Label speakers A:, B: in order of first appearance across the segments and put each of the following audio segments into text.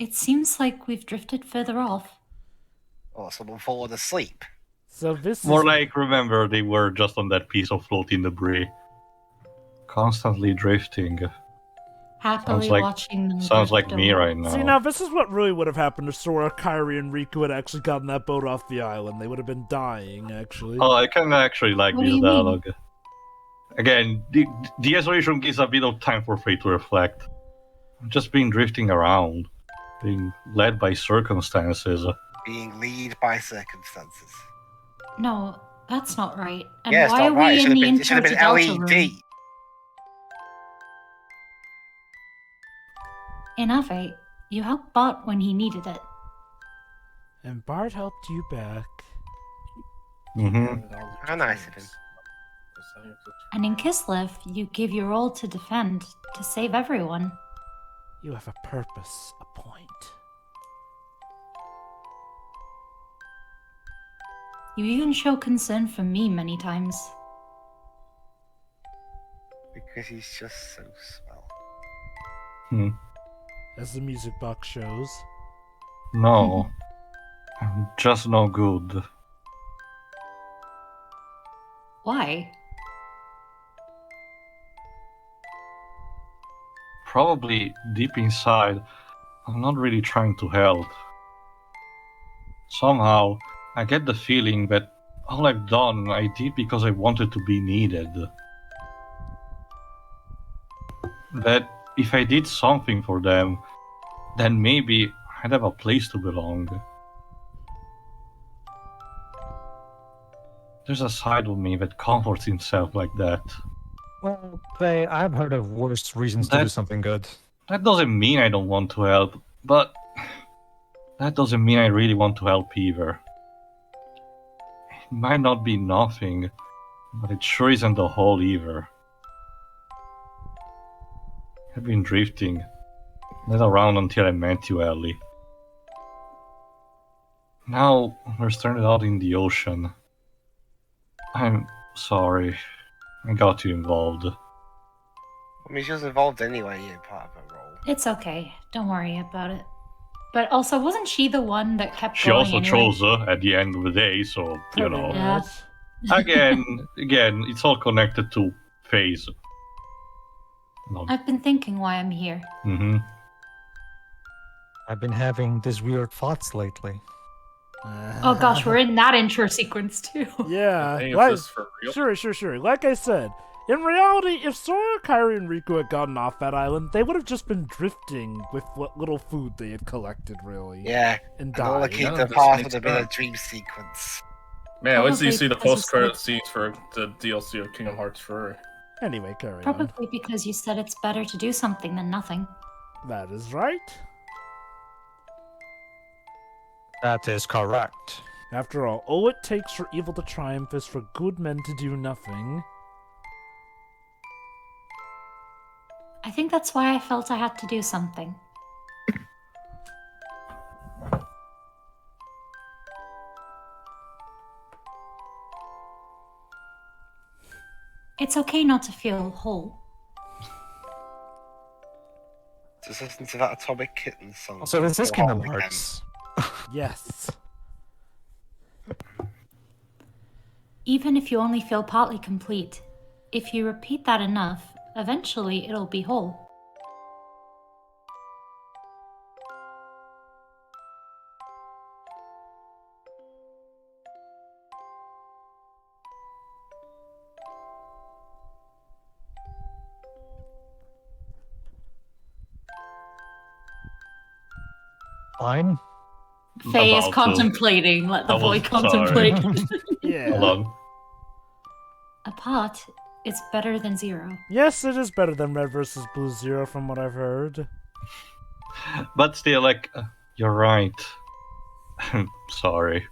A: It seems like we've drifted further off.
B: Or someone fallen asleep.
C: So this
D: More
C: is...
D: like, remember, they were just on that piece of floating debris. Constantly drifting.
A: Happily watching them
D: Sounds
A: drift
D: like me
A: away.
D: right now.
C: See, now this is what really would have happened if Sora, Kairi, and Riku had actually gotten that boat off the island. They would have been dying, actually.
D: Oh, I kind of actually like
A: What do
D: this
A: you mean?
D: dialogue. Again, the isolation gives a bit of time for Fei to reflect. I'm just being drifting around, being led by circumstances.
B: Being led by circumstances.
A: No, that's not right. And
B: Yeah, it's
A: why
B: not
A: are
B: right.
A: we
B: It
A: in the
B: should have been
A: Delta
B: LED.
A: room? Inave, you helped Bart when he needed it.
C: And Bart helped you back.
D: Mm-hmm.
B: How nice of him.
A: And in Kislev, you gave your all to defend, to save everyone.
C: You have a purpose, a point.
A: You even show concern for me many times.
B: Because he's just so swell.
C: As the music box shows.
D: No. I'm just no good.
A: Why?
D: Probably deep inside, I'm not really trying to help. Somehow, I get the feeling that all I've done, I did because I wanted to be needed. That if I did something for them, then maybe I'd have a place to belong. There's a side of me that comforts himself like that.
E: Well, Faye, I've heard of worse reasons to do something good.
D: That doesn't mean I don't want to help, but that doesn't mean I really want to help either. It might not be nothing, but it sure isn't the whole either. I've been drifting, led around until I met you, Elly. Now we're stranded out in the ocean. I'm sorry. I got you involved.
B: I mean, she was involved anyway, you're part of her role.
A: It's okay. Don't worry about it. But also, wasn't she the one that kept
D: She
A: going
D: also
A: anyway?
D: chose her at the end of the day, so, you know.
A: Yeah.
D: Again, it's all connected to phase. No.
A: I've been thinking why I'm here.
D: Mm-hmm.
E: I've been having these weird thoughts lately.
A: Oh gosh, we're in that intro sequence too.
C: Yeah.
F: Hey, is
C: Like,
F: this for real?
C: sure. Like I said, in reality, if Sora, Kairi, and Riku had gotten off that island, they would have just been drifting with what little food they had collected, really.
B: Yeah,
C: And
B: and all the
C: died.
B: key
F: None
B: to
F: of this
B: path
F: makes
B: would have been a
F: sense.
B: dream sequence.
F: Man, wait till you
A: Probably
F: see the
A: because it's
F: post-credit
A: like-
F: scenes for the DLC of Kingdom Hearts 4.
C: Anyway, carry on.
A: Probably because you said it's better to do something than nothing.
C: That is right.
E: That is correct.
C: After all it takes for evil to triumph is for good men to do nothing.
A: I think that's why I felt I had to do something. It's okay not to feel whole.
B: Just listen to that Atomic Kitten song.
E: Also, this is
B: Go
E: Kingdom
B: home again.
E: Hearts.
C: Yes.
A: Even if you only feel partly complete, if you repeat that enough, eventually it'll be whole.
E: Fine.
A: Faye is
D: About to.
A: contemplating. Let the
D: I
A: boy
D: was
A: contemplate.
C: Yeah.
D: Hold on.
A: Apart, it's better than zero.
C: Yes, it is better than Red vs. Blue Zero from what I've heard.
D: But still, you're right. I'm sorry.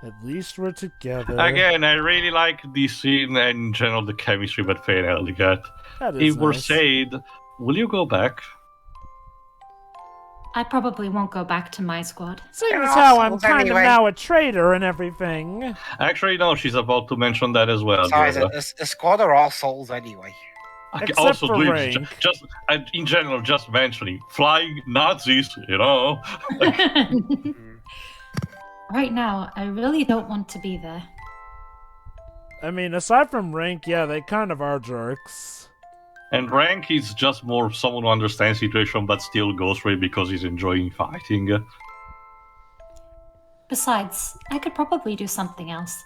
C: At least we're together.
D: Again, I really like this scene and in general the chemistry that Fei and Elly get.
C: That is
D: If we're
C: nice.
D: said, will you go back?
A: I probably won't go back to my squad.
C: Seeing
B: They're
C: as how I'm
B: assholes
C: kind
B: anyway.
C: of now a traitor and everything.
D: Actually, no, she's about to mention that as well.
B: Sorry,
D: Jordan.
B: the squad are all souls anyway.
C: Except
D: also
C: for
D: doing
C: rank.
D: just in general, just mentioning flying Nazis, you know.
A: Right now, I really don't want to be there.
C: I mean, aside from rank, yeah, they kind of are jerks.
D: And rank is just more someone who understands situation, but still goes for it because he's enjoying fighting.
A: Besides, I could probably do something else.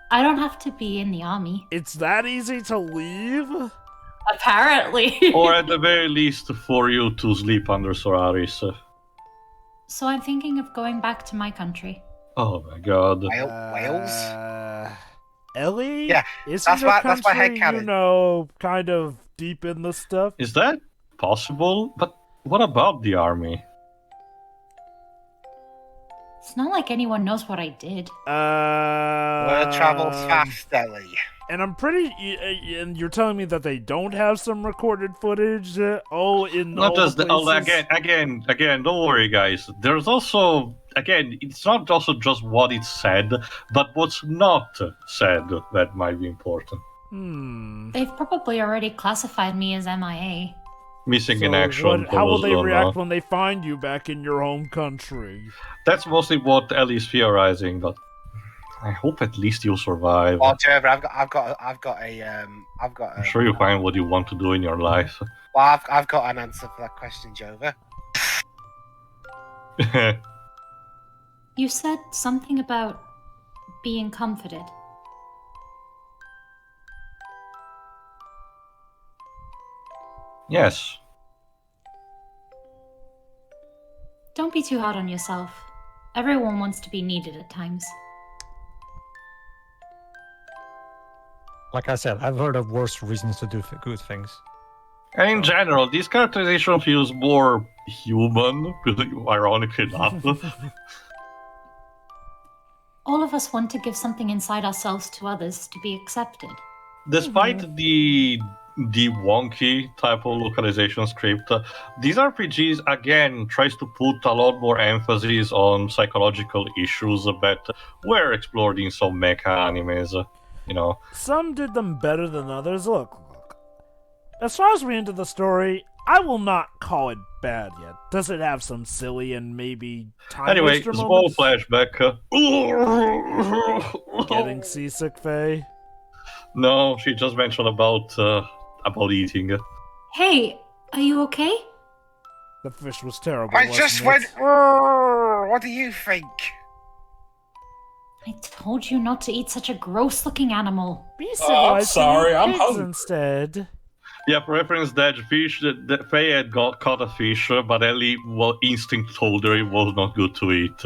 A: I don't have to be in the army.
C: It's that easy to leave?
A: Apparently.
D: Or at the very least, for you to sleep under Solaris.
A: So I'm thinking of going back to my country.
D: Oh my god.
B: Wales?
C: Ellie?
B: Yeah,
C: Isn't
B: that's
C: your
B: my
C: country,
B: headcanon.
C: you know, kind of deep in the stuff?
D: Is that possible? But what about the army?
A: It's not like anyone knows what I did.
B: Word travels fast, Elly.
C: And I'm pretty... And you're telling me that they don't have some recorded footage?
D: Not
C: all
D: just
C: the places?
D: again, don't worry, guys. There's also, again, it's not also just what is said, but what's not said that might be important.
A: They've probably already classified me as MIA.
D: Missing in action.
C: How will they
D: also
C: react
D: not.
C: when they find you back in your home country?
D: That's mostly what Ellie's theorizing, but I hope at least you'll survive.
B: Well, Jover, I've got
D: I'm sure you'll find what you want to do in your life.
B: Well, I've got an answer for that question, Jover.
A: You said something about being comforted.
D: Yes.
A: Don't be too hard on yourself. Everyone wants to be needed at times.
E: Like I said, I've heard of worse reasons to do good things.
D: And in general, this characterization feels more human, ironically enough.
A: All of us want to give something inside ourselves to others to be accepted.
D: Despite the wonky type of localization script, these RPGs again tries to put a lot more emphasis on psychological issues that were explored in some mecha animes. You know,
C: Some did them better than others. Look. As far as we're into the story, I will not call it bad yet. Does it have some silly and maybe time
D: anyway,
C: waster
D: small
C: moments?
D: flashback.
C: Getting seasick, Faye?
D: No, she just mentioned about eating.
A: Hey, are you okay?
C: The fish was terrible.
B: I
C: wasn't
B: just
C: it?
B: went. "Rrrr, what do you think?
A: I told you not to eat such a gross-looking animal.
C: Be
F: I'm
C: civilized.
F: sorry, I'm
C: pigs
F: hungry.
C: instead.
D: Yeah, for reference, that fish, that Faye had caught a fish, but Ellie, well, instinct told her it was not good to eat.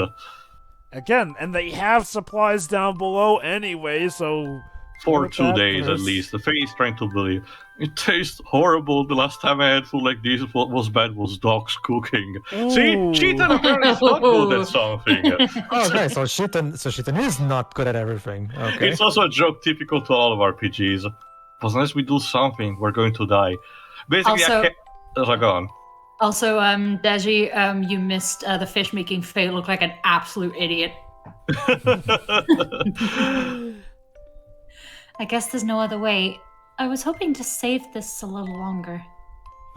C: Again, and they have supplies down below anyway, so...
D: For
C: Note
D: 2
C: that
D: days at
C: first.
D: least. The Faye is trying to believe. It tastes horrible. The last time I had food like this, what was bad was dogs cooking. See?
C: Ooh.
D: Citan apparently is not good at something.
E: Oh, okay, so Citan is not good at everything. Okay.
D: It's also a joke typical to all of RPGs. But unless we do something, we're going to die. Basically,
A: Also-
D: go on.
A: Also, Deji, you missed the fish making Faye look like an absolute idiot. I guess there's no other way. I was hoping to save this a little longer.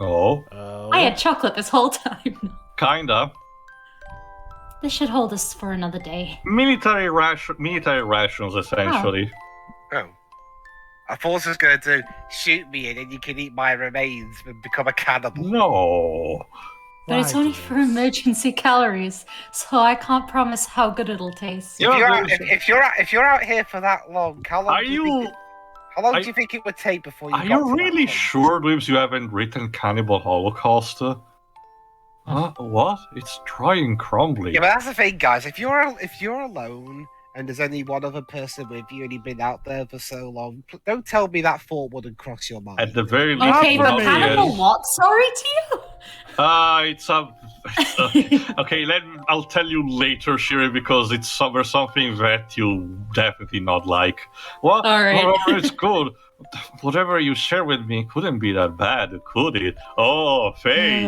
D: Oh,
A: I had chocolate this whole time.
D: kinda.
A: This should hold us for another day.
D: Military rations, essentially.
B: Oh. I thought I was going to shoot me and then you can eat my remains and become a cannibal.
D: No.
A: But it's only for emergency calories, so I can't promise how good it'll taste.
D: Yeah,
B: If you're out here for that long, how long
D: Are
B: do you
D: you?
B: think how long do you think it would take before you
D: Are
B: got
D: you
B: to that
D: really
B: point?
D: sure, Dweebs, you haven't written Cannibal Holocaust? Huh? What? It's dry and crumbly.
B: Yeah, but that's the thing, guys. If you're alone and there's only one other person with you and you've been out there for so long, don't tell me that thought wouldn't cross your mind.
D: At the very least,
A: Okay,
C: for
A: but
C: me,
A: cannibal
C: yes.
A: what? Sorry to you?
D: Okay, I'll tell you later, Shiri, because it's something that you'll definitely not like. What?
A: All right.
D: Oh, it's good. Whatever you share with me couldn't be that bad, could it? Oh, Faye,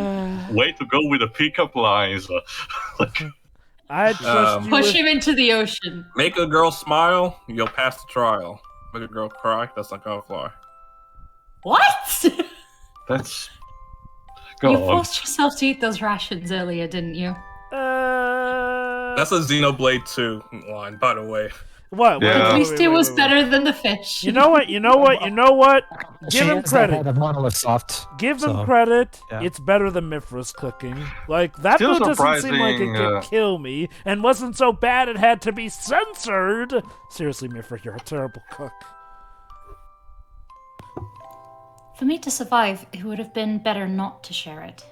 D: way to go with the pickup lines.
C: I trust you
A: Push
C: with...
A: him into the ocean.
F: Make a girl smile, you'll pass the trial. Make a girl cry, that's not gonna fly.
A: What?
D: That's...
A: You
D: God.
A: forced yourself to eat those rations earlier, didn't you?
F: That's a Xenoblade 2 line, by the way.
C: What?
D: Yeah.
A: At least it was better than the fish.
C: You know what? Give him credit.
E: Of Monolith Soft.
C: Give him
E: so,
C: credit.
E: yeah.
C: It's better than Mifra's cooking. Like, that
D: Still
C: food doesn't seem like it
D: surprising,
C: could kill me, and wasn't so bad it had to be censored. Seriously, Mifra, you're a terrible cook.
A: For me to survive, it would have been better not to share it.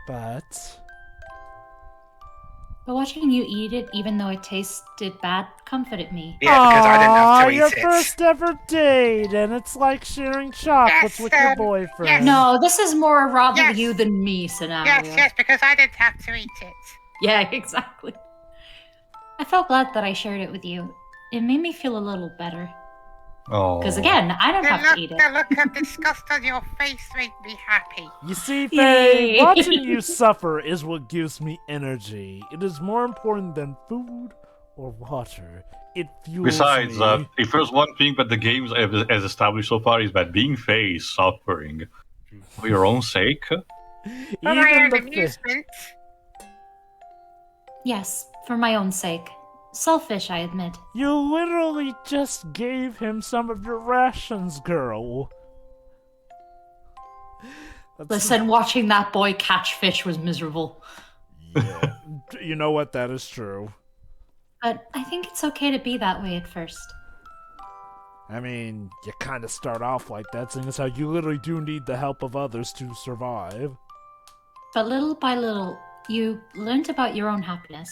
C: But
A: watching you eat it, even though it tasted bad, comforted me.
B: Yeah, because I didn't have to eat
C: your
B: it.
C: first ever date, and it's like sharing chocolates with your boyfriend.
A: No, this is more a rather
G: Yes.
A: you than me scenario.
G: Yes, because I didn't have to eat it.
A: Yeah, exactly. I felt glad that I shared it with you. It made me feel a little better.
D: Oh.
A: Because again, I don't have to eat it.
G: The look of disgust on your face made me happy.
C: You see, Faye,
A: Yay.
C: watching you suffer is what gives me energy. It is more important than food or water. It fuels
D: Besides,
C: me.
D: if there's one thing that the games has established so far is that being Fei is suffering for your own sake.
G: For my
C: Even
G: own
C: the
G: amusement.
A: Yes, for my own sake. Selfish, I admit.
C: You literally just gave him some of your rations, girl.
A: Listen, watching that boy catch fish was miserable.
C: Yeah. You know what? That is true.
A: But I think it's okay to be that way at first.
C: I mean, you kind of start off like that, seeing as how you literally do need the help of others to survive.
A: But little by little, you learned about your own happiness.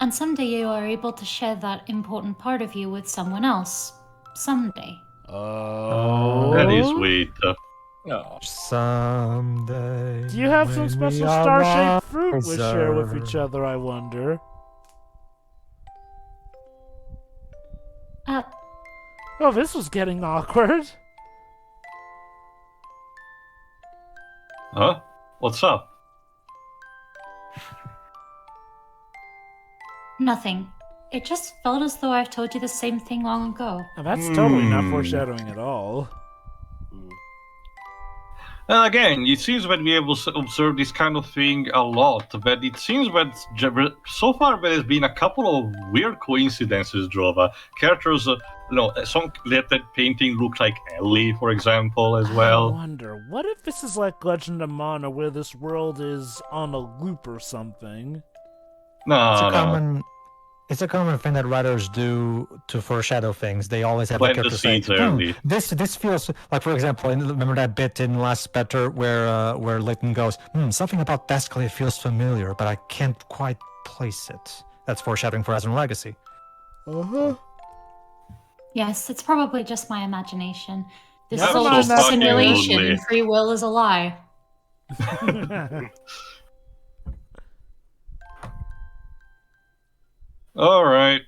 A: And someday you are able to share that important part of you with someone else. Someday.
C: Oh.
D: That is sweet.
F: No.
E: Someday.
C: Do you have some
E: when
C: special
E: we are
C: star-shaped fruit we share with
E: wiser.
C: each other, I wonder? Oh, this was getting awkward.
D: Huh? What's up?
A: Nothing. It just felt as though I've told you the same thing long ago.
C: Now, that's totally not foreshadowing at all.
D: Again, it seems that we able to observe this kind of thing a lot, but it seems that so far there has been a couple of weird coincidences, Drova. Characters, some let that painting look like Elly, for example, as
C: I
D: well.
C: wonder, what if this is like Legend of Mana, where this world is on a loop or something?
D: No.
E: It's a common thing that writers do to foreshadow things. They always have
D: Plant
E: the
D: the
E: character say,
D: seeds early.
E: this feels like, for example, remember that bit in Last Better where Layton goes, something about Basically feels familiar, but I can't quite place it. That's foreshadowing for Aslan Legacy.
C: Uh-huh.
A: Yes, it's probably just my imagination. This
C: Never
A: is all
C: mind,
A: just a
C: that's
A: simulation,
D: lovely.
A: and free will is a lie.
D: Alright.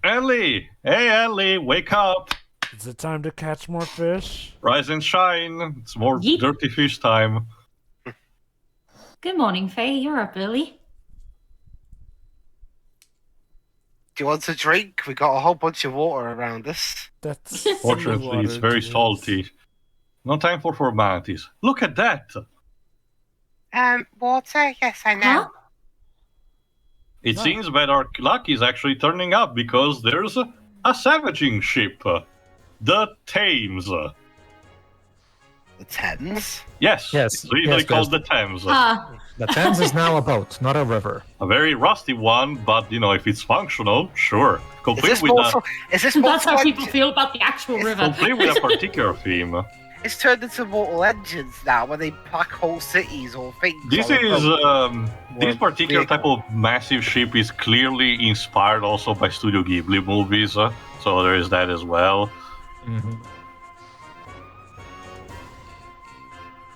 D: Elly! Hey, Elly, wake up!
C: Is it time to catch more fish?
D: Rise and shine! It's more
A: Yeet.
D: dirty fish time.
A: Good morning, Faye. You're up early.
B: Do you want a drink? We got a whole bunch of water around us.
C: That's
D: Fortunately, it's
C: seawater,
D: very
C: jeez.
D: salty. No time for formalities. Look at that!
G: Water? Yes, I know.
A: Huh?
D: It
C: Nice.
D: seems that our luck is actually turning up because there's a savaging ship. The Thames.
B: The Thames?
D: Yes,
E: Yes,
D: it's usually
E: yes,
D: called
E: there's-
D: the Thames.
A: Ah,
E: The Thames is now a boat, not a river.
D: A very rusty one, but if it's functional, sure.
B: Is
D: Complete
B: this
D: with
B: more?
D: a
B: Is this more?
A: that's how people feel about the actual river.
D: complete with a particular theme.
B: It's turned into Mortal Engines now, where they pack whole cities or things.
D: This
B: on a
D: is
B: boat.
D: this particular type of massive ship is clearly inspired also by Studio Ghibli movies, so there is that as well.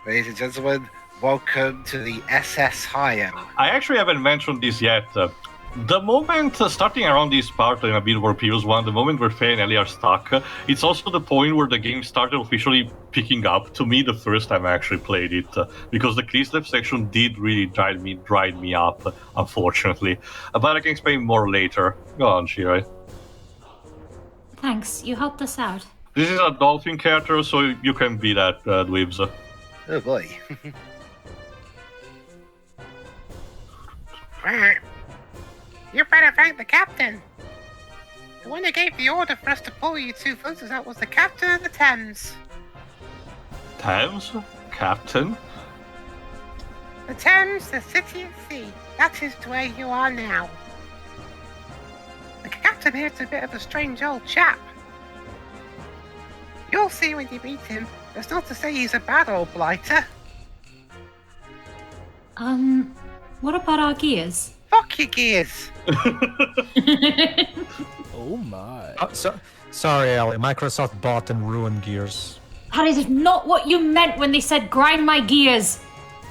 B: Ladies and gentlemen, welcome to the SS Hire.
D: I actually haven't mentioned this yet. The moment, starting around this part in a bit more previous one, the moment where Fei and Elly are stuck, it's also the point where the game started officially picking up, to me, the first time I actually played it, because the Cleastep section did really drive me up, unfortunately. But I can explain more later. Go on, Shirai.
A: Thanks, you helped us out.
D: This is a dolphin character, so you can be that, Dweebs.
B: Oh boy.
G: You better thank the captain. The one who gave the order for us to pull you two photos out was the captain of the Thames.
D: Thames? Captain?
G: The Thames, the city at sea. That is where you are now. The captain here is a bit of a strange old chap. You'll see when you meet him. That's not to say he's a bad old blighter.
A: What about our gears?
G: Fuck your gears.
C: Oh my.
E: Sorry, Elly. Microsoft bought and ruined Gears.
A: That is not what you meant when they said grind my gears.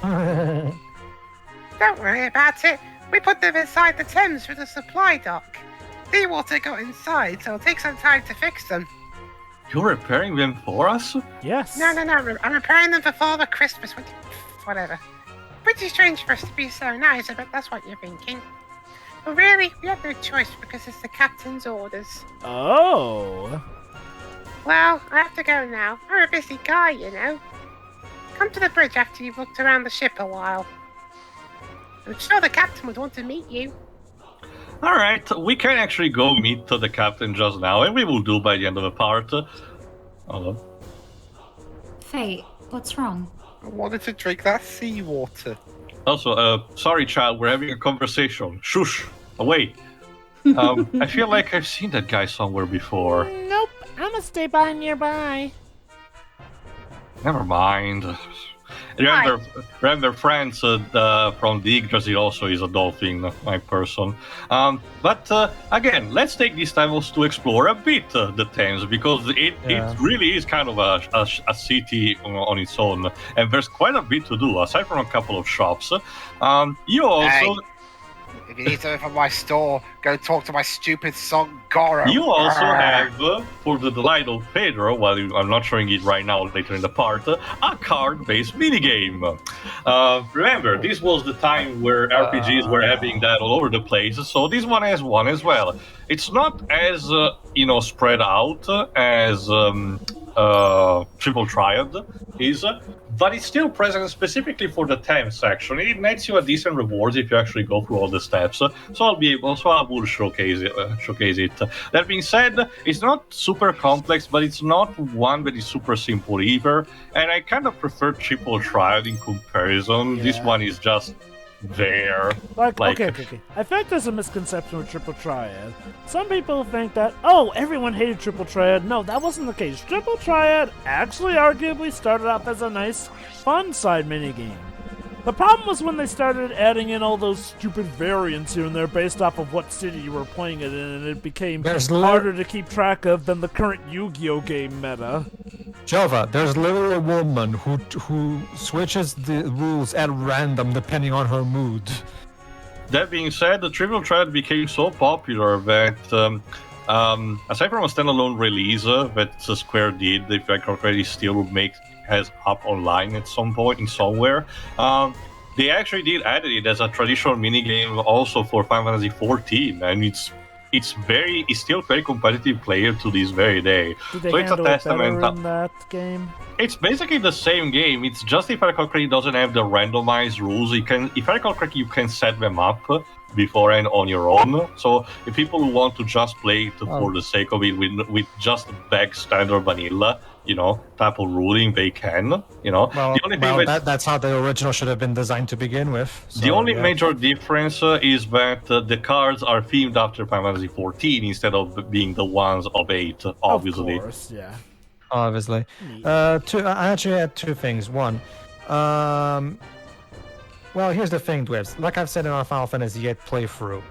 G: Don't worry about it. We put them inside the Thames for the supply dock. Seawater got inside, so it'll take some time to fix them.
D: You're repairing them for us?
C: Yes.
G: No. I'm repairing them for Father Christmas. Whatever. Pretty strange for us to be so nice, I bet that's what you're thinking. But really, we have no choice because it's the captain's orders.
C: Oh.
G: Well, I have to go now. I'm a busy guy, you know. Come to the bridge after you've looked around the ship a while. I'm sure the captain would want to meet you.
D: Alright, we can actually go meet the captain just now, and we will do by the end of the part. Hello.
A: Fei, what's wrong?
B: I wanted to drink that seawater.
D: Also, sorry, child, we're having a conversation. Shush, away. I feel like I've seen that guy somewhere before.
C: Nope, I'ma stay by nearby.
D: Never mind. Remember friends from the Yggdrasil also is a dolphin, my person. But again, let's take this time also to explore a bit the Thames, because it really is kind of a city on its own, and there's quite a bit to do, aside from a couple of shops. You also...
B: Hey, if you need something from my store, go talk to my stupid son, Goro.
D: You also have, for the delight of Pedro, while I'm not showing it right now later in the part, a card-based minigame. Remember, this was the time where RPGs were having that all over the place, so this one has one as well. It's not as, spread out as Triple Triad is, but it's still present specifically for the Thames section. It nets you a decent reward if you actually go through all the steps, so I will showcase it. That being said, it's not super complex, but it's not one that is super simple either, and I kind of prefer Triple Triad in comparison.
C: Yeah.
D: This one is just there.
C: Okay. I think there's a misconception with Triple Triad. Some people think that, everyone hated Triple Triad. No, that wasn't the case. Triple Triad actually arguably started off as a nice, fun side minigame. The problem was when they started adding in all those stupid variants here and there based off of what city you were playing it in, and it became harder to keep track of than the current Yu-Gi-Oh! Game meta.
E: Jova, there's literally a woman who switches the rules at random depending on her mood.
D: That being said, the Triple Triad became so popular that, aside from a standalone release that Square did, if I already still has up online at some point in somewhere, they actually did add it as a traditional minigame also for Final Fantasy XIV, and it's still very competitive player to this very day.
C: Did they
D: so it's a
C: handle it
D: testament.
C: better in that game?
D: It's basically the same game. It's just, if I recall correctly, it doesn't have the randomized rules. If I recall correctly, you can set them up beforehand on your own. So if people who want to just play it for the sake of it with just back standard vanilla, type of ruling, they can.
E: That's how the original should have been designed to begin with. So,
D: the only major difference is that the cards are themed after Final Fantasy XIV instead of being the ones of 8, obviously.
C: Of course, yeah.
E: Obviously. I actually had two things. One, well, here's the thing, Dwibs. Like I've said in our Final Fantasy VIII playthrough,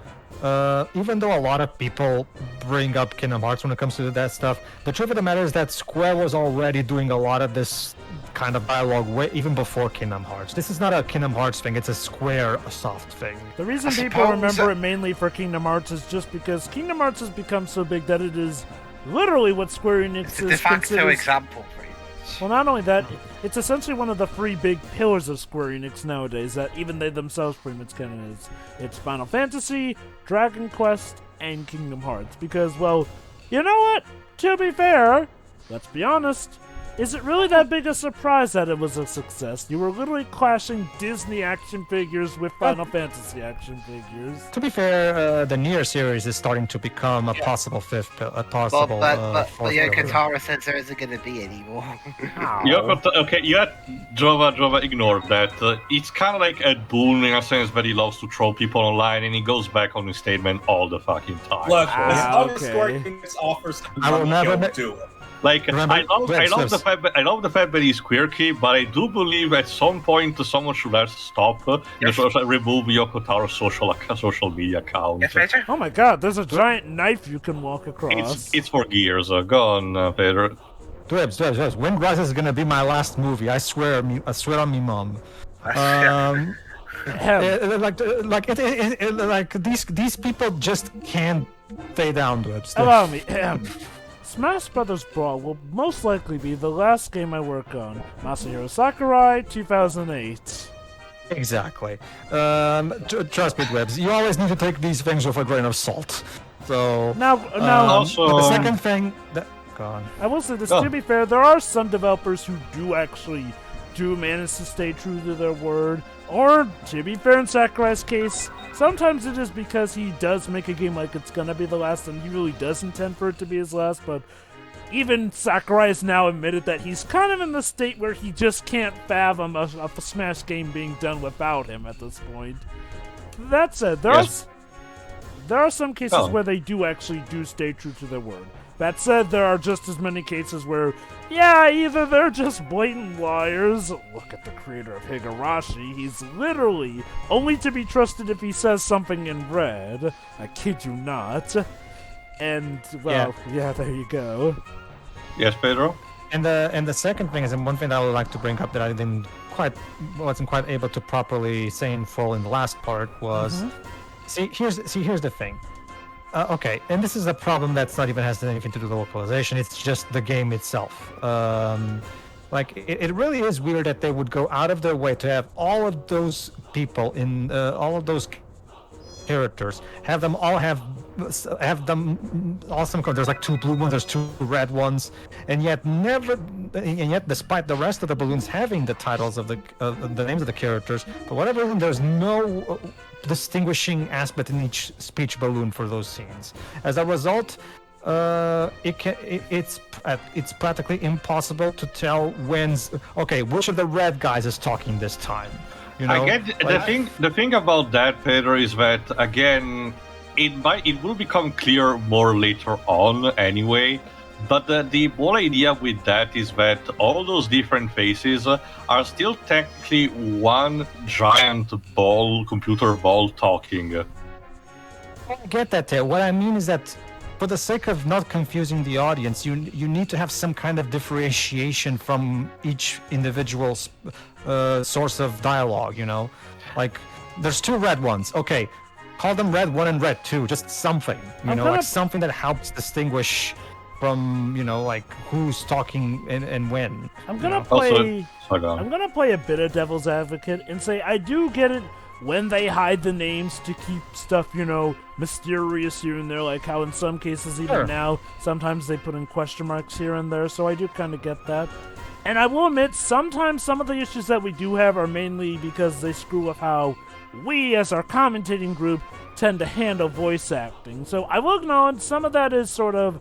E: even though a lot of people bring up Kingdom Hearts when it comes to that stuff, the truth of the matter is that Square was already doing a lot of this kind of dialogue even before Kingdom Hearts. This is not a Kingdom Hearts thing, it's a Square Soft thing.
C: The reason
B: I
C: people
B: suppose
C: remember it mainly for Kingdom Hearts is just because Kingdom Hearts has become so big that it is literally what Square Enix
B: It's a de facto
C: considers...
B: example, pretty much.
C: Well, not only that, it's essentially one of the three big pillars of Square Enix nowadays that even they themselves pretty much canon is. It's Final Fantasy, Dragon Quest, and Kingdom Hearts. Because, well, you know what? To be fair, let's be honest, is it really that big a surprise that it was a success? You were literally clashing Disney action figures with Final Fantasy action figures.
E: To be fair, the Nier series is starting to become a possible possible.
B: But
E: fourth
B: Katara says there isn't going to be anymore.
D: Yeah, but okay, Jova ignored that. It's kind of like Ed Boon in a sense that he loves to troll people online, and he goes back on his statement all the fucking time.
F: Look, as long as
C: okay.
F: Square Enix offers
E: I will never
F: do it.
D: Like,
E: Remember,
D: I love
E: Webs.
D: I love the fact that he's quirky, but I do believe at some point someone should have to stop
B: Yes.
D: remove Yoko Taro's social media account.
B: Yes, Major?
C: Oh my god, there's a giant knife you can walk across.
D: It's for Gears. Go on, Pedro.
E: Dwebs. Wind Rises is gonna be my last movie. I swear on me, mom.
C: Ahem.
E: Like these people just can't stay down, Dwebs.
C: Allow me. Smash Brothers Brawl will most likely be the last game I work on. Masahiro Sakurai, 2008.
E: Exactly. Trust me, Dwebs. You always need to take these things with a grain of salt. So
C: Now,
D: Also-
E: but the second thing that go on.
C: I will say this,
D: Oh.
C: to be fair, there are some developers who do manage to stay true to their word. Or, to be fair in Sakurai's case, sometimes it is because he does make a game like it's gonna be the last and he really does intend for it to be his last, but even Sakurai has now admitted that he's kind of in the state where he just can't fathom a Smash game being done without him at this point. That said, there are some cases where they do stay true to their word. That said, there are just as many cases where, yeah, either they're just blatant liars. Look at the creator of Higurashi. He's literally only to be trusted if he says something in red. I kid you not. And, well, yeah there you go.
D: Yes, Pedro.
E: And the second thing is, and one thing that I would like to bring up that I wasn't quite able to properly say in full in the last part was, here's the thing. Okay, and this is a problem that's not even has anything to do with localization. It's just the game itself. It really is weird that they would go out of their way to have all of those people in all of those characters, have them all have awesome colors. There's like 2 blue ones, there's 2 red ones, and yet despite the rest of the balloons having the titles of the names of the characters, for whatever reason, there's no distinguishing aspect in each speech balloon for those scenes. As a result, it's practically impossible to tell which of the red guys is talking this time. You know,
D: I get the thing about that, Pedro, is that again, it will become clear more later on anyway. But the whole idea with that is that all those different faces are still technically one giant computer ball talking.
E: I get that, Tail. What I mean is that for the sake of not confusing the audience, you need to have some kind of differentiation from each individual source of dialogue, you know? Like, there's 2 red ones. Okay, call them red 1 and red 2, just something, like something that helps distinguish from, like who's talking and when.
C: I'm gonna play a bit of devil's advocate and say I do get it when they hide the names to keep stuff, mysterious here and there, like how in some cases even now, sometimes they put in question marks here and there, so I do kind of get that. And I will admit, sometimes some of the issues that we do have are mainly because they screw with how we, as our commentating group, tend to handle voice acting. So I will acknowledge some of that is sort of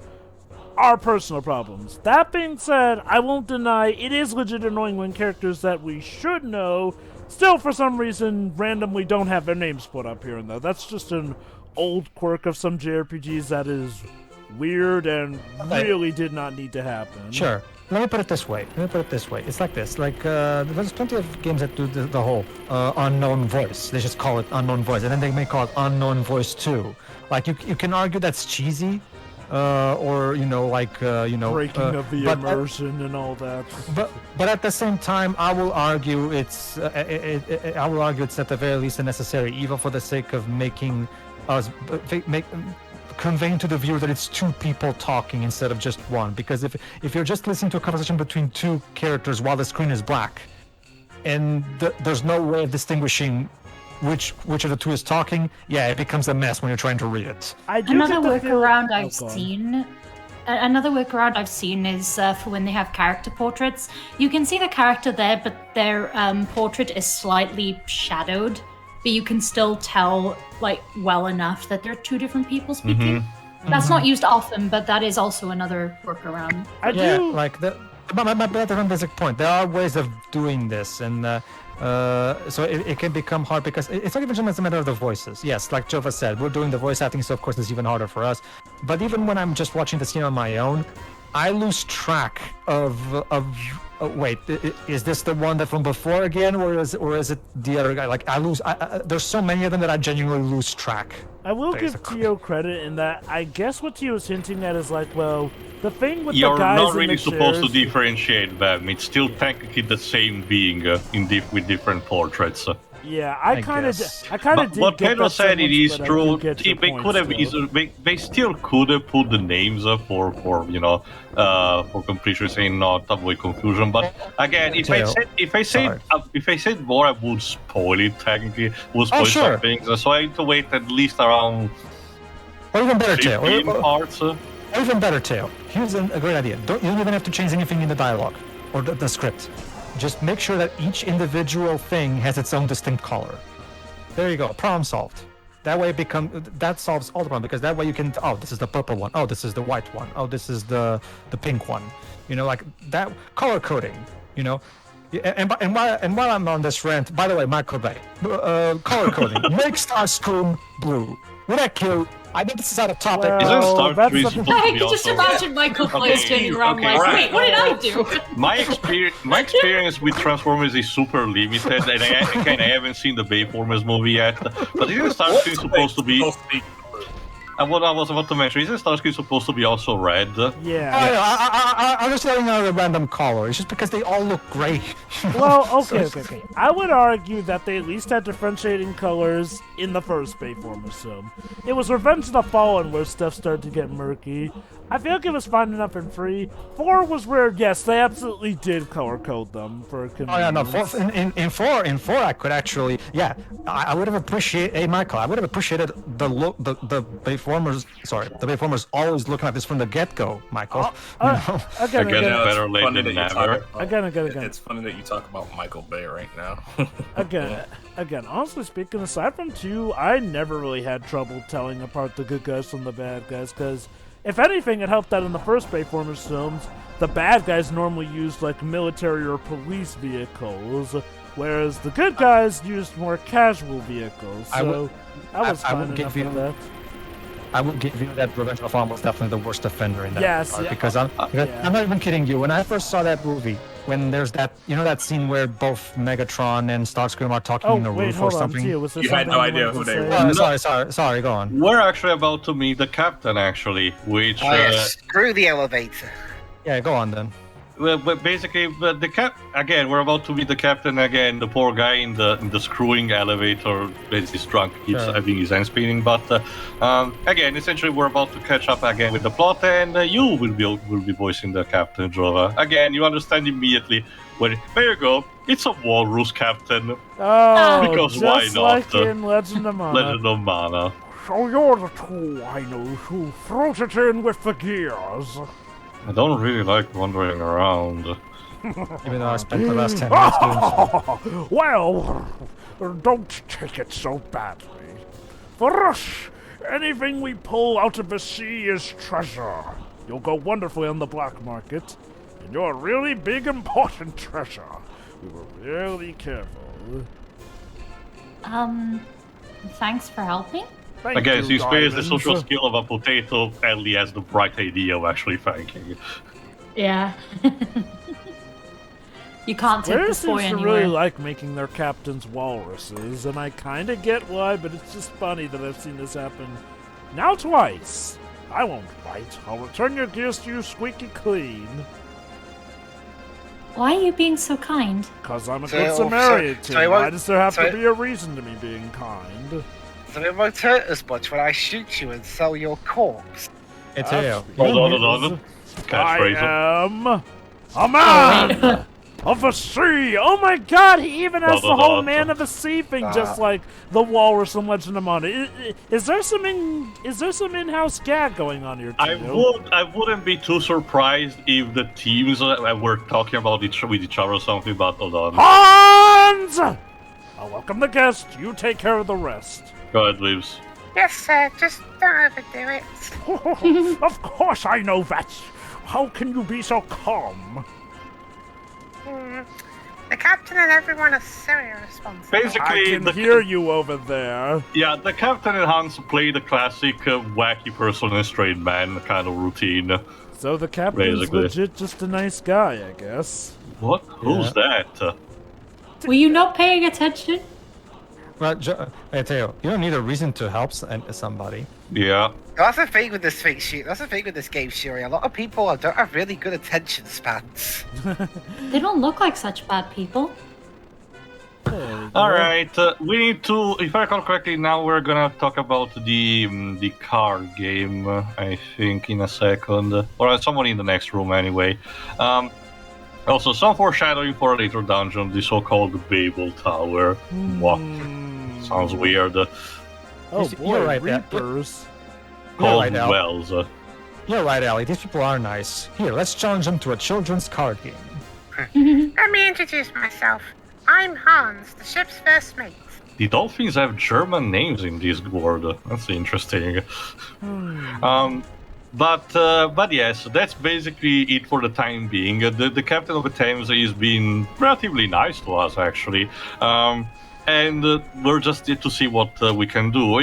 C: our personal problems. That being said, I won't deny it is legit annoying when characters that we should know still for some reason randomly don't have their names put up here and there. That's just an old quirk of some JRPGs that is weird and really did not need to happen.
E: Sure. Let me put it this way. It's like this. There's plenty of games that do the whole unknown voice. They just call it unknown voice, and then they may call it unknown voice 2. Like, you can argue that's cheesy, or
C: breaking of the immersion and all that.
E: But at the same time, I will argue it's at the very least a necessary evil for the sake of making us conveying to the viewer that it's two people talking instead of just one. Because if you're just listening to a conversation between two characters while the screen is black, and there's no way of distinguishing which of the two is talking, it becomes a mess when you're trying to read it.
A: Another workaround I've seen is for when they have character portraits. You can see the character there, but their portrait is slightly shadowed, but you can still tell well enough that they're two different people speaking. That's not used often, but that is also another workaround.
E: My basic point. There are ways of doing this, and so it can become hard because it's not even just a matter of the voices. Yes, like Jova said, we're doing the voice acting, so of course it's even harder for us. But even when I'm just watching the scene on my own, I lose track of wait, is this the one that from before again, or is it the other guy? There's so many of them that I genuinely lose track.
C: I will give Tio credit in that. I guess what Tio was hinting at is the thing with
D: You're
C: the guys
D: not really
C: in the
D: supposed
C: chairs,
D: to differentiate them. It's still technically the same being with different portraits.
C: Yeah, I kind of did.
D: What
C: get
D: Pedro
C: that
D: said, it is
C: but I
D: true.
C: do get your
D: They
C: point
D: could have
C: still.
D: easily, they still could have put the names for completion, saying not avoid confusion. But again, if I said more, I would spoil it. Technically, would spoil some things. So I need to wait at least around.
E: Or even better,
D: 15
E: Tail.
D: parts.
E: Or even better, Tail. Here's a great idea. You don't even have to change anything in the dialogue or the script. Just make sure that each individual thing has its own distinct color. There you go. Problem solved. That way that solves all the problem, because that way you can, this is the purple one. Oh, this is the white one. Oh, this is the pink one. Like that color coding, And while I'm on this rant, by the way, Michael Bay, color coding. Make Starscream blue. Would that cute? I think this is out of topic.
D: Isn't Starscream supposed to be
A: I can just imagine Michael Bay standing around wait, what did I do?
D: My experience with Transformers is super limited, and I haven't seen the Bayformers movie yet. But isn't Starscream supposed to be? And what I was about to mention, isn't Starscream supposed to be also red?
E: Yeah. I'm just letting out a random color. It's just because they all look gray.
C: Well, okay. I would argue that they at least had differentiating colors in the first Bayformers film. It was Revenge of the Fallen where stuff started to get murky. I feel like it was fine enough in 3. 4 was where, yes, they absolutely did color code them for convenience.
E: In 4 I could actually, I would have appreciated, Michael, I would have appreciated the look, the Bayformers always looking at this from the get-go, Michael.
D: Again, better late than never.
C: Again.
F: It's funny that you talk about Michael Bay right now.
C: Again, honestly speaking, aside from 2, I never really had trouble telling apart the good guys from the bad guys, because if anything, it helped that in the first Bayformers films, the bad guys normally used military or police vehicles, whereas the good guys used more casual vehicles. So I was fine enough with that.
E: I would give you that Revenge of the Fallen was definitely the worst offender in that part, because I'm not even kidding you. When I first saw that movie, when there's that that scene where both Megatron and Starscream are talking in the roof or something.
F: You had no idea who they were.
E: Sorry, go on.
D: We're actually about to meet the captain, actually, which...
B: screw the elevator.
E: Yeah, go on then.
D: Well, but basically, again, we're about to meet the captain again. The poor guy in the screwing elevator, he's drunk, keeps having his hand spinning. But again, essentially, we're about to catch up again with the plot, and you will be voicing the captain, Jova. Again, you understand immediately. There you go. It's a walrus captain.
C: Oh,
D: because why not?
C: Like in Legend of Mana.
D: Legend of Mana.
C: So you're the tool I know who throws it in with the gears.
D: I don't really like wandering around.
E: Even though I spent the last 10 minutes doing so.
C: Well, don't take it so badly. For us, anything we pull out of the sea is treasure. You'll go wonderfully on the black market, and you're a really big, important treasure. We were really careful.
A: Thanks for helping.
D: I guess he spares the social skill of a potato, Elly has the bright idea of actually thanking.
A: Yeah. You can't take this boy
C: seems to
A: anywhere.
C: really like making their captains walruses, and I kind of get why, but it's just funny that I've seen this happen now twice. I won't bite. I'll return your gears to you squeaky clean.
A: Why are you being so kind?
C: Because I'm a
B: So-
C: good Samaritan.
B: so it
C: Why
B: won't-
C: does there have
B: so-
C: to be a reason to me being kind?
B: So it won't hurt as much when I shoot you and sell your corpse.
E: It's a
D: Hold on. Catchphrase.
C: I am a man of the sea. Oh my god, he even has the whole man of the sea thing, just like the Walrus and Legend of Mana. Is there some in-house gag going on here too?
D: I wouldn't be too surprised if the teams were talking about with each other or something, but hold on.
C: Hans! I'll welcome the guest. You take care of the rest.
D: Go ahead, Leaves.
G: Yes, sir. Just don't overdo it.
C: Of course I know that. How can you be so calm?
G: The captain and everyone are so irresponsible.
D: Basically,
C: I can hear you over there.
D: Yeah, the captain and Hans play the classic wacky person and straight man kind of routine.
C: So the captain's
D: Basically.
C: legit just a nice guy, I guess.
D: What? Who's that?
A: Were you not paying attention?
E: Well, I tell you, you don't need a reason to help somebody.
D: Yeah.
B: That's the thing with this thing, That's the thing with this game, Shuri. A lot of people don't have really good attention spans.
A: They don't look like such bad people.
D: Alright, we need to, if I recall correctly, now we're gonna talk about the card game, I think, in a second. Or someone in the next room, anyway. Also, some foreshadowing for a later dungeon, the so-called Babel Tower. What? Sounds weird.
C: Oh
E: You're
C: boy,
E: right, yeah.
C: Reapers.
E: You're
D: Cold
E: right, Al.
D: Wells.
E: You're right, Elly. These people are nice. Here, let's challenge them to a children's card game.
G: Let me introduce myself. I'm Hans, the ship's first mate.
D: The dolphins have German names in this world. That's interesting. But yes, that's basically it for the time being. The captain of the Thames is being relatively nice to us, actually. And we're just here to see what we can do.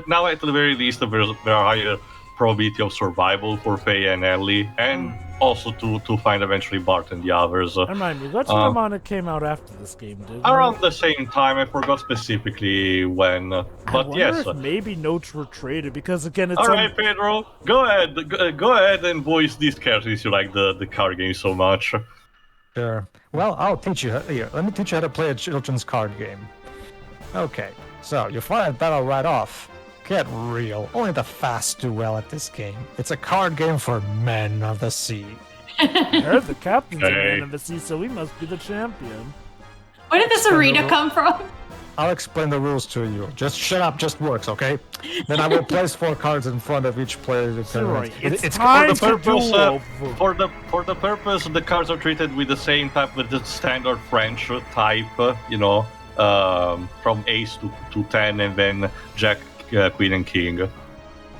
D: Now, at the very least, there are higher probability of survival for Fei and Elly, and also to find eventually Bart and the others.
C: Remind me, Legend of Mana came out after this game, didn't it?
D: Around the same time, I forgot specifically when. But
C: I wonder
D: yes.
C: if maybe notes were traded, because again, it's
D: All right, Pedro, go ahead and voice these characters you like the card game so much.
E: Sure. Well, I'll teach you. Here, let me teach you how to play a children's card game. Okay, so you find battle right off. Get real. Only the fast do well at this game. It's a card game for men of the sea.
C: I heard the captain's a
D: Hey.
C: man of the sea, so he must be the champion.
A: Where did this arena come from?
E: I'll explain the rules to you. Just shut up, just works, okay? Then I will place 4 cards in front of each player.
C: Right, it's
D: For
C: time
D: the
C: to
D: purpose,
C: duel.
D: for the purpose, the cards are treated with the same type, with the standard French type. From Ace to 10, and then Jack, Queen, and King.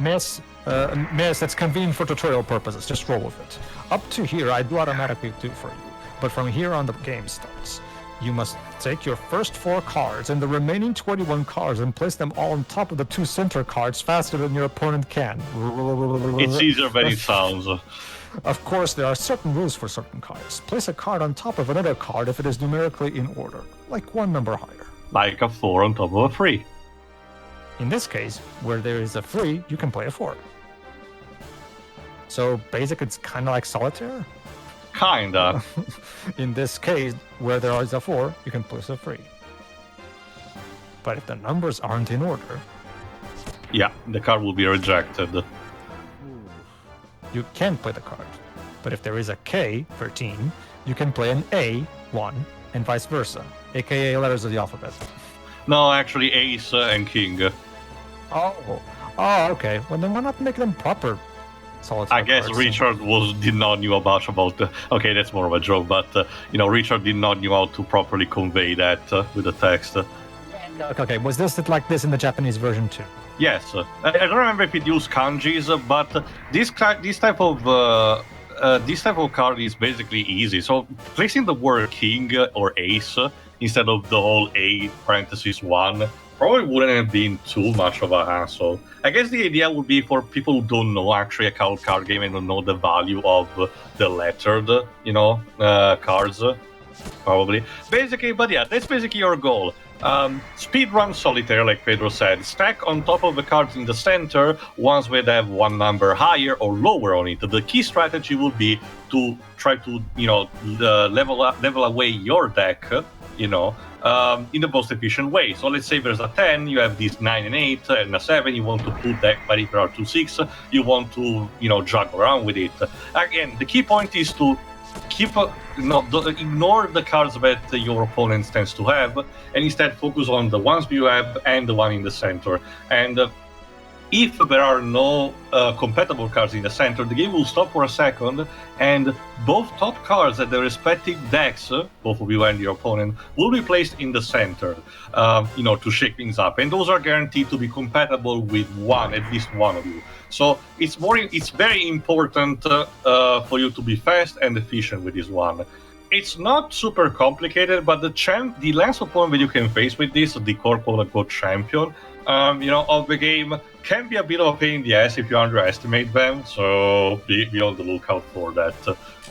E: Miss, that's convenient for tutorial purposes. Just roll with it. Up to here, I do automatically do for you. But from here on, the game starts. You must take your first 4 cards and the remaining 21 cards and place them all on top of the 2 center cards faster than your opponent can.
D: It's easier than it sounds.
E: Of course, there are certain rules for certain cards. Place a card on top of another card if it is numerically in order, like 1 number higher.
D: Like a 4 on top of a 3.
E: In this case, where there is a 3, you can play a 4. So, basic, it's kind of like solitaire.
D: Kinda.
E: In this case, where there is a 4, you can place a 3. But if the numbers aren't in order,
D: Yeah, the card will be rejected.
E: you can play the card. But if there is a K, 13, you can play an A, 1, and vice versa, aka letters of the alphabet.
D: No, actually, Ace and King.
E: Oh, okay. Well, then why not make them proper solitaire
D: I guess
E: cards?
D: Richard did not knew about the. Okay, that's more of a joke, but Richard did not knew how to properly convey that with the text.
E: Okay, was this like this in the Japanese version too?
D: Yes, I don't remember if it used kanjis, but this type of card is basically easy. So placing the word king or ace instead of the whole A parenthesis 1 probably wouldn't have been too much of a hassle. I guess the idea would be for people who don't know actually a card game and don't know the value of the lettered, cards. Probably. Basically, but yeah, that's basically your goal. Speedrun solitaire, like Pedro said. Stack on top of the cards in the center, ones that have one number higher or lower on it. The key strategy will be to try to, level away your deck, in the most efficient way. So let's say there's a 10, you have these 9 and 8, and a 7, you want to put deck, but if there are 2 6, you want to, juggle around with it. Again, the key point is to ignore the cards that your opponent tends to have, and instead focus on the ones you have and the one in the center. And if there are no compatible cards in the center, the game will stop for a second, and both top cards at the respective decks, both of you and your opponent, will be placed in the center, to shake things up. And those are guaranteed to be compatible with at least one of you. So it's very important for you to be fast and efficient with this one. It's not super complicated, but the last opponent that you can face with this, the quote-unquote champion, of the game, can be a bit of a pain in the ass if you underestimate them, so be on the lookout for that.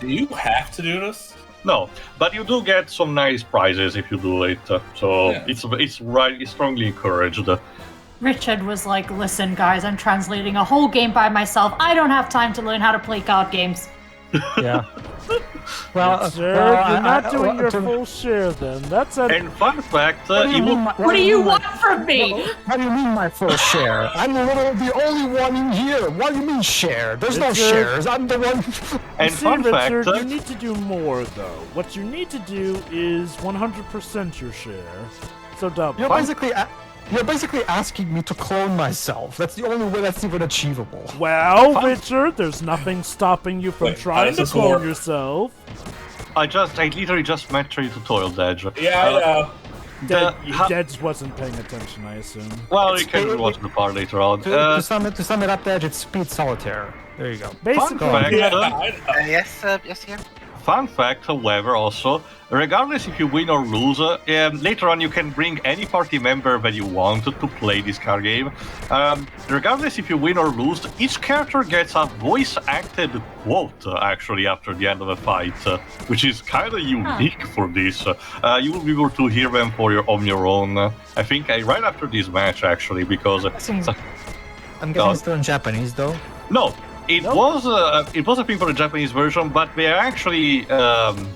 F: Do you have to do this?
D: No, but you do get some nice prizes if you do it, so yeah. It's strongly encouraged.
A: Richard was like, listen guys, I'm translating a whole game by myself. I don't have time to learn how to play card games.
E: Yeah. Well,
C: sir, you're not doing your full share then. That's a...
D: And fun fact,
A: what do you want from me?
E: What do you mean my full share? I'm the only one in here. What do you mean share? There's no shares. I'm the one...
D: And fun
C: Richard,
D: fact...
C: you need to do more, though. What you need to do is 100% your share. So double.
E: You're basically asking me to clone myself. That's the only way that's even achievable.
C: Well, Richard, there's nothing stopping you from trying to clone yourself.
D: I literally just mentioned you tutorial, Dej.
F: Yeah, I know.
C: Dej wasn't paying attention, I assume.
D: Well, you can watch the part later on.
E: To sum it up, Dej, it's speed solitaire. There you go.
C: Basically,
B: Yes, yeah.
D: Fun fact, however, also, regardless if you win or lose, later on you can bring any party member that you want to play this card game. Regardless if you win or lose, each character gets a voice-acted quote, actually, after the end of a fight, which is kind of unique for this. You will be able to hear them on your own, I think, right after this match, actually, because...
E: I'm guessing it's still in Japanese, though?
D: No. It was a thing for the Japanese version, but they are actually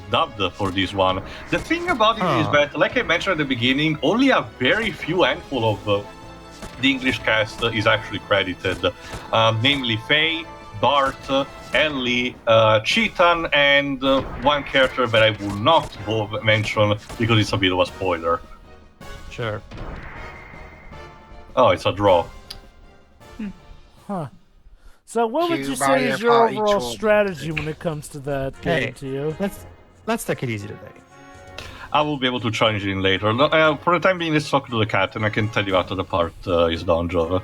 D: dubbed for this one. The thing about it is that, like I mentioned at the beginning, only a very few handful of the English cast is actually credited, namely Fei, Bart, Elly, Citan, and one character that I will not mention because it's a bit of a spoiler.
E: Sure.
D: Oh, it's a draw.
C: Huh. So what would you say is your overall strategy when it comes to that game, to you?
E: Let's take it easy today.
D: I will be able to challenge it in later. For the time being, let's talk to the cat, and I can tell you after the part is done, Jova.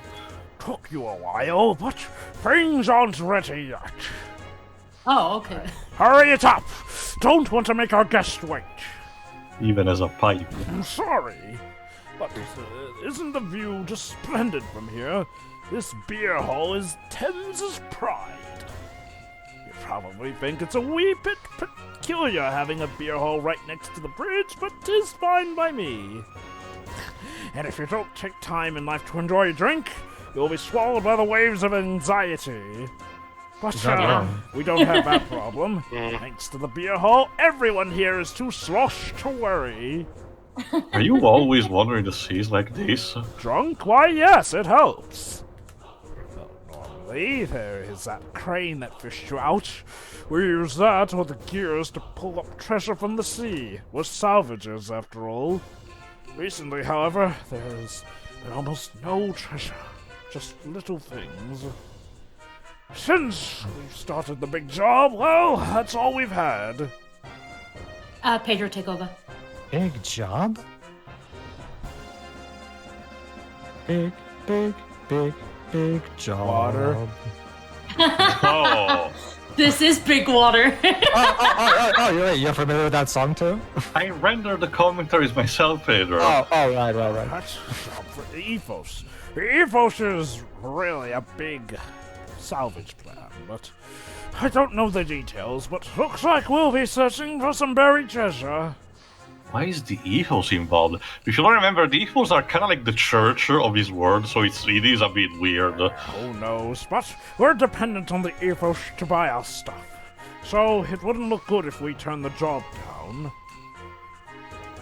C: Took you a while, but things aren't ready yet.
A: Oh, okay.
C: Hurry it up! Don't want to make our guest wait.
D: Even as a pipe.
C: I'm sorry, but isn't the view just splendid from here? This beer hall is Thames' pride. You probably think it's a wee bit peculiar having a beer hall right next to the bridge, but 'tis fine by me. And if you don't take time in life to enjoy a drink, you'll be swallowed by the waves of anxiety. But we don't have that problem. Thanks to the beer hall, everyone here is too sloshed to worry.
D: Are you always wandering the seas like this?
C: Drunk? Why, yes, it helps. There is that crane that fished you out. We use that or the gears to pull up treasure from the sea. We're salvagers, after all. Recently, however, there's been almost no treasure. Just little things. Since we've started the big job, well, that's all we've had.
A: Pedro, take over.
E: Big job? Big job.
C: Water.
D: Oh.
A: This is big water.
E: You're familiar with that song too?
D: I render the commentaries myself, Pedro.
E: Right.
C: That's for the ethos. The ethos is really a big salvage plan, but I don't know the details, but looks like we'll be searching for some buried treasure.
D: Why is the ethos involved? If you don't remember, the ethos are kind of like the church of this world, so it is a bit weird.
C: Who knows? But we're dependent on the ethos to buy our stuff. So it wouldn't look good if we turn the job down.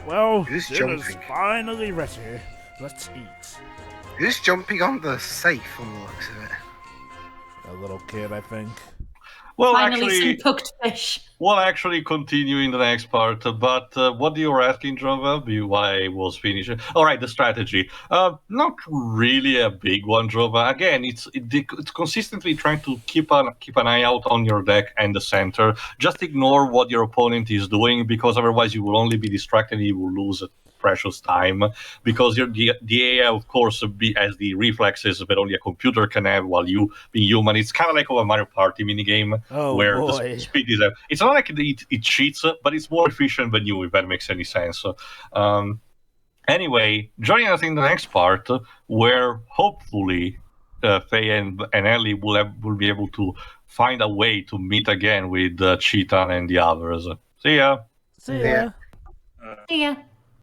C: Well,
B: Who's
C: dinner's
B: jumping?
C: finally ready. Let's eat.
B: Who's jumping on the safe on the looks of it?
C: A little kid, I think.
D: Well,
A: Finally, some cooked fish.
D: we'll actually continue in the next part, but what you were asking, Drova, why I was finishing? All right, the strategy. Not really a big one, Drova. Again, it's consistently trying to keep an eye out on your deck and the center. Just ignore what your opponent is doing, because otherwise you will only be distracted and you will lose precious time, because the AI, of course, has the reflexes that only a computer can have, while you, being human, it's kind of like a Mario Party minigame, where the speed is... It's not like it cheats, but it's more efficient than you, if that makes any sense. Anyway, join us in the next part, where hopefully Fei and Elly will be able to find a way to meet again with Citan and the others. See ya!
C: See ya!
A: See ya.